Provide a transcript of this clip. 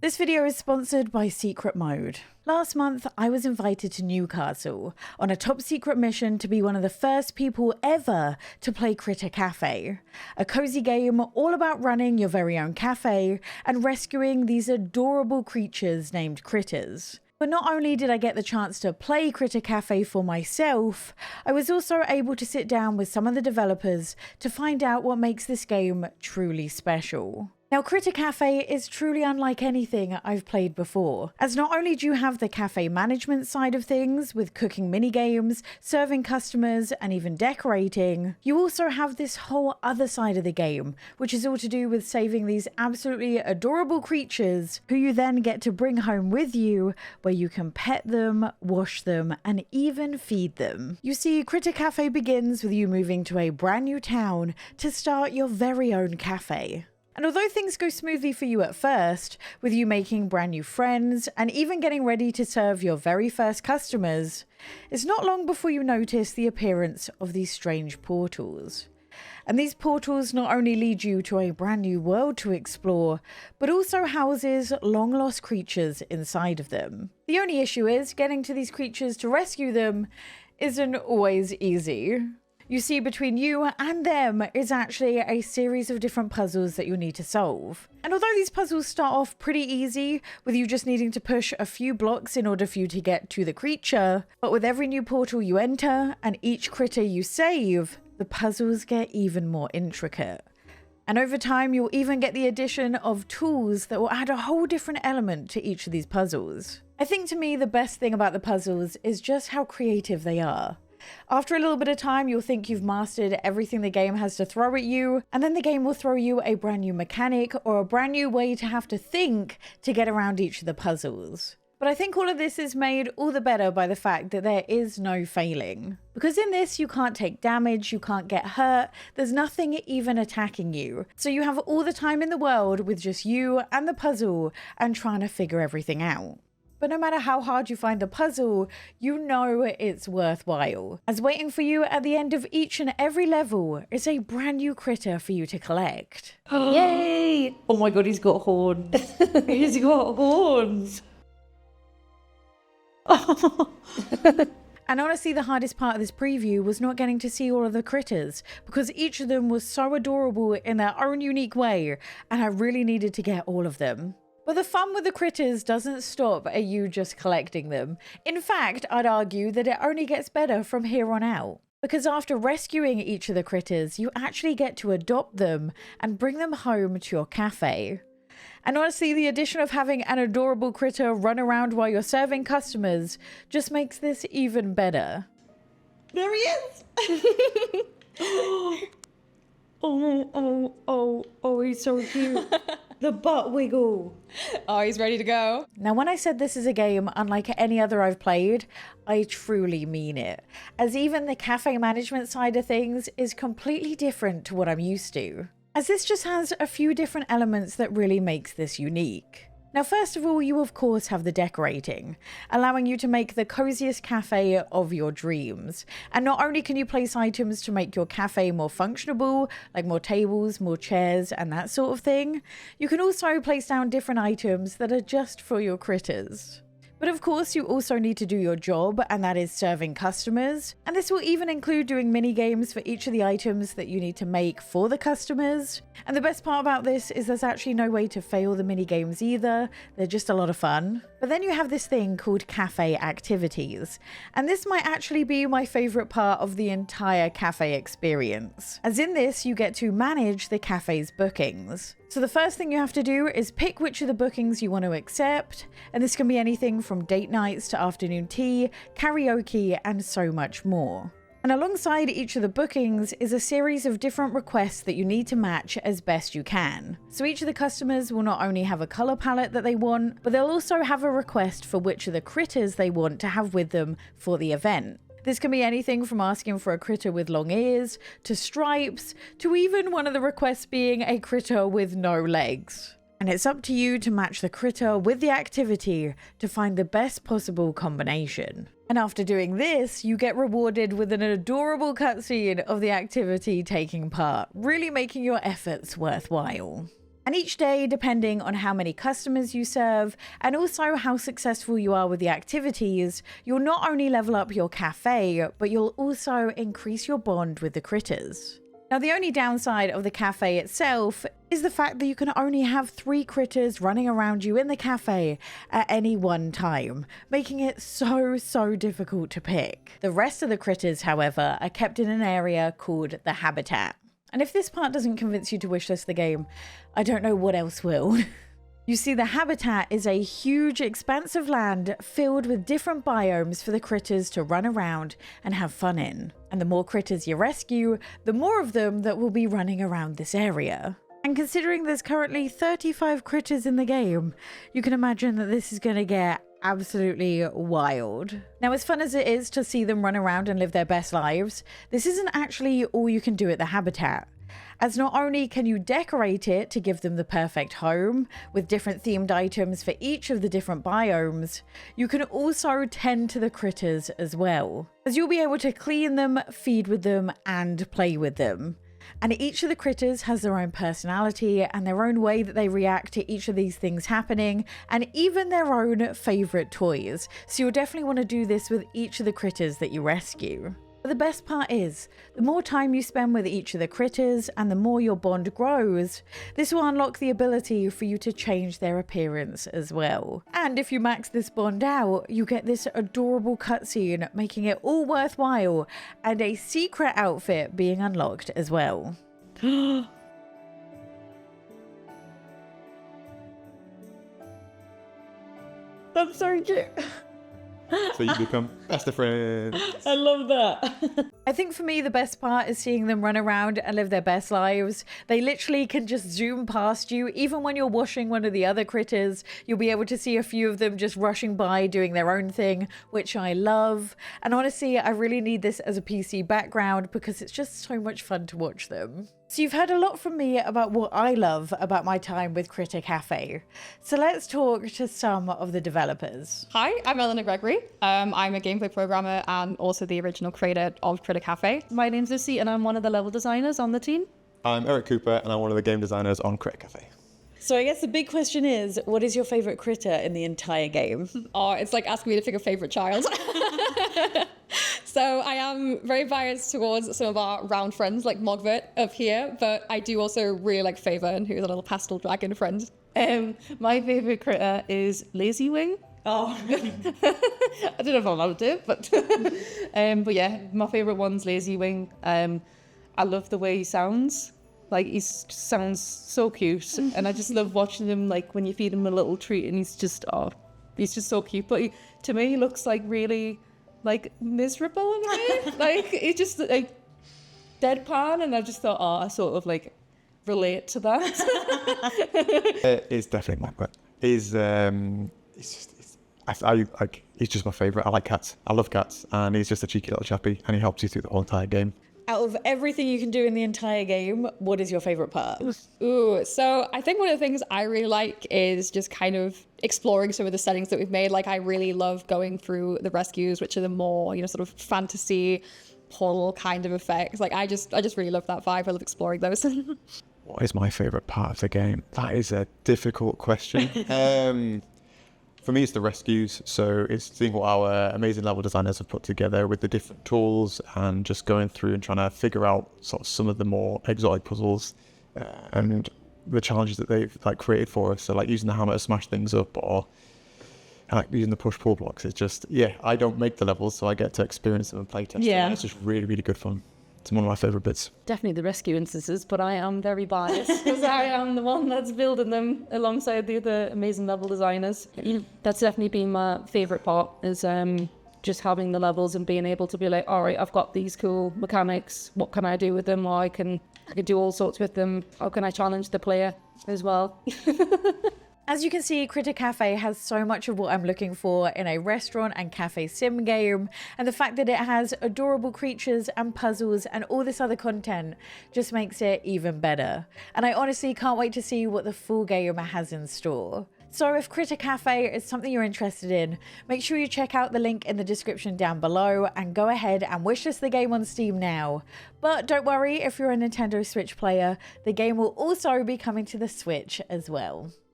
This video is sponsored by Secret Mode. Last month, I was invited to Newcastle on a top secret mission to be one of the first people ever to play Café, a cozy game all about running your very own cafe and rescuing these adorable creatures named critters. But not only did I get the chance to play Café for myself, I was also able to sit down with some of the developers to find out what makes this game truly special. Now, Café is truly unlike anything I've played before, as not only do you have the cafe management side of things with cooking minigames, serving customers, and even decorating, you also have this whole other side of the game, which is all to do with saving these absolutely adorable creatures who you then get to bring home with you, where you can pet them, wash them, and even feed them. You see, Café begins with you moving to a brand new town to start your very own cafe. And although things go smoothly for you at first, with you making brand new friends and even getting ready to serve your very first customers, it's not long before you notice the appearance of these strange portals. And these portals not only lead you to a brand new world to explore, but also houses long lost creatures inside of them. The only issue is getting to these creatures to rescue them isn't always easy. You see, between you and them is actually a series of different puzzles that you'll need to solve. And although these puzzles start off pretty easy, with you just needing to push a few blocks in order for you to get to the creature, but with every new portal you enter and each critter you save, the puzzles get even more intricate. And over time, you'll even get the addition of tools that will add a whole different element to each of these puzzles. I think to me, the best thing about the puzzles is just how creative they are. After a little bit of time, you'll think you've mastered everything the game has to throw at you, and then the game will throw you a brand new mechanic or a brand new way to have to think to get around each of the puzzles. But I think all of this is made all the better by the fact that there is no failing. Because in this, you can't take damage, you can't get hurt, there's nothing even attacking you. So you have all the time in the world with just you and the puzzle and trying to figure everything out. But no matter how hard you find the puzzle, you know it's worthwhile, as waiting for you at the end of each and every level is a brand new critter for you to collect. Yay! Oh my god, he's got horns. He's got horns. And honestly, the hardest part of this preview was not getting to see all of the critters, because each of them was so adorable in their own unique way, and I really needed to get all of them. But the fun with the critters doesn't stop at you just collecting them. In fact, I'd argue that it only gets better from here on out. Because after rescuing each of the critters, you actually get to adopt them and bring them home to your cafe. And honestly, the addition of having an adorable critter run around while you're serving customers just makes this even better. There he is! Oh, he's so cute. The butt wiggle. Oh, he's ready to go. Now, when I said this is a game unlike any other I've played, I truly mean it, as even the cafe management side of things is completely different to what I'm used to, as this just has a few different elements that really makes this unique. Now, first of all, you of course have the decorating, allowing you to make the coziest cafe of your dreams. And not only can you place items to make your cafe more functionable, like more tables, more chairs, and that sort of thing, you can also place down different items that are just for your critters. But of course, you also need to do your job, and that is serving customers. And this will even include doing mini games for each of the items that you need to make for the customers. And the best part about this is there's actually no way to fail the mini games either. They're just a lot of fun. But then you have this thing called cafe activities. And this might actually be my favorite part of the entire cafe experience. As in this, you get to manage the cafe's bookings. So the first thing you have to do is pick which of the bookings you want to accept, and this can be anything from date nights to afternoon tea, karaoke, and so much more. And alongside each of the bookings is a series of different requests that you need to match as best you can. So each of the customers will not only have a color palette that they want, but they'll also have a request for which of the critters they want to have with them for the event. This can be anything from asking for a critter with long ears, to stripes, to even one of the requests being a critter with no legs. And it's up to you to match the critter with the activity to find the best possible combination. And after doing this, you get rewarded with an adorable cutscene of the activity taking part, really making your efforts worthwhile. And each day, depending on how many customers you serve and also how successful you are with the activities, you'll not only level up your cafe, but you'll also increase your bond with the critters. Now, the only downside of the cafe itself is the fact that you can only have 3 critters running around you in the cafe at any one time, making it so difficult to pick. The rest of the critters, however, are kept in an area called the habitat. And if this part doesn't convince you to wishlist the game, I don't know what else will. You see, the habitat is a huge expanse of land filled with different biomes for the critters to run around and have fun in. And the more critters you rescue, the more of them that will be running around this area. And considering there's currently 35 critters in the game, you can imagine that this is going to get absolutely wild. Now, as fun as it is to see them run around and live their best lives, this isn't actually all you can do at the habitat. As not only can you decorate it to give them the perfect home, with different themed items for each of the different biomes, you can also tend to the critters as well, as you'll be able to clean them, feed with them, and play with them. And each of the critters has their own personality and their own way that they react to each of these things happening, and even their own favourite toys. So you'll definitely want to do this with each of the critters that you rescue. But the best part is, the more time you spend with each of the critters and the more your bond grows, this will unlock the ability for you to change their appearance as well. And if you max this bond out, you get this adorable cutscene, making it all worthwhile, and a secret outfit being unlocked as well. That's so cute. So you become best of friends. I love that. I think for me, the best part is seeing them run around and live their best lives. They literally can just zoom past you. Even when you're washing one of the other critters, you'll be able to see a few of them just rushing by doing their own thing, which I love. And honestly, I really need this as a PC background because it's just so much fun to watch them. So you've heard a lot from me about what I love about my time with Critter Café. So let's talk to some of the developers. Hi, I'm Eleanor Gregory. I'm a gameplay programmer and also the original creator of Critter Cafe. My name's Lucy and I'm one of the level designers on the team. I'm Eric Cooper and I'm one of the game designers on Café Cafe. So I guess the big question is, what is your favourite critter in the entire game? Oh, it's like asking me to pick a favourite child. So I am very biased towards some of our round friends like Mogvert up here, but I do also really like Faven, who's a little pastel dragon friend. My favourite critter is Lazy Wing. Oh, I don't know if I'm allowed to, but yeah, my favourite one's Lazy Wing. I love the way he sounds. Like, he sounds so cute, and I just love watching him, like, when you feed him a little treat, and he's just so cute. But to me, he looks, like, really, like, miserable in a way. Like, he just, like, deadpan, and I just thought, I sort of, like, relate to that. It's definitely my pet. He's just my favourite. I like cats. I love cats, and he's just a cheeky little chappy, and he helps you through the whole entire game. Out of everything you can do in the entire game, what is your favourite part? Ooh, so I think one of the things I really like is just kind of exploring some of the settings that we've made. Like, I really love going through the rescues, which are the more, sort of fantasy portal kind of effects. Like, I just really love that vibe. I love exploring those. What is my favourite part of the game? That is a difficult question. For me, it's the rescues. So it's seeing what our amazing level designers have put together with the different tools and just going through and trying to figure out sort of some of the more exotic puzzles and the challenges that they've created for us. So like using the hammer to smash things up, or using the push-pull blocks. It's just, I don't make the levels, so I get to experience them and play test them. Yeah. It's just really, really good fun. It's one of my favourite bits. Definitely the rescue instances, but I am very biased because I am the one that's building them alongside the other amazing level designers. That's definitely been my favourite part, is just having the levels and being able to be like, all right, I've got these cool mechanics. What can I do with them? Or I can do all sorts with them. How can I challenge the player as well? As you can see, Critter Café has so much of what I'm looking for in a restaurant and cafe sim game, and the fact that it has adorable creatures and puzzles and all this other content just makes it even better. And I honestly can't wait to see what the full game has in store. So if Critter Cafe is something you're interested in, make sure you check out the link in the description down below and go ahead and wishlist the game on Steam now. But don't worry, if you're a Nintendo Switch player, the game will also be coming to the Switch as well.